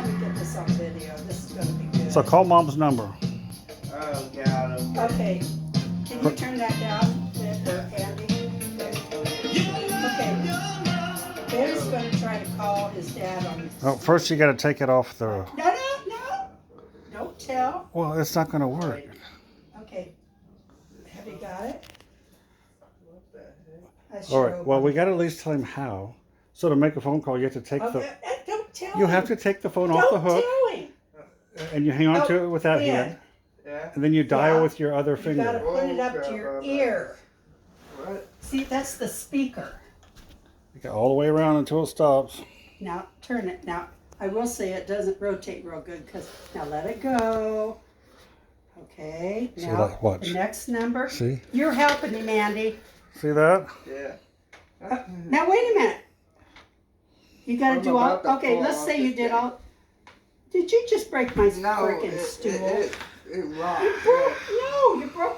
me get this on video. This is going to be good. So call Mom's number. Oh, God. Okay. Can you turn that down, Andy? Okay. Ben's going to try to call his dad on. Oh, first you got to take it off the. No. Don't tell. Well, it's not going to work. Okay. Have you got it? All right. Well, we got to at least tell him how. So to make a phone call, you have to take the. Don't tell him. You have to take the phone off the hook, Don't tell him. and you hang on to it with that hand, Yeah. and then you dial Yeah. with your other You got to finger. put it up to your ear. What? See, that's the speaker. You go all the way around until it stops. Now turn it. Now I will say it doesn't rotate real good because now let it go. Okay. See Now that? Watch. the next number. See? You're helping him, Andy. See that? Yeah. Now wait a minute. You got to I'm do all. about to Okay, fall let's off say you this did thing. all. Did you just break my No, freaking stool? it rocked. You broke. No, you broke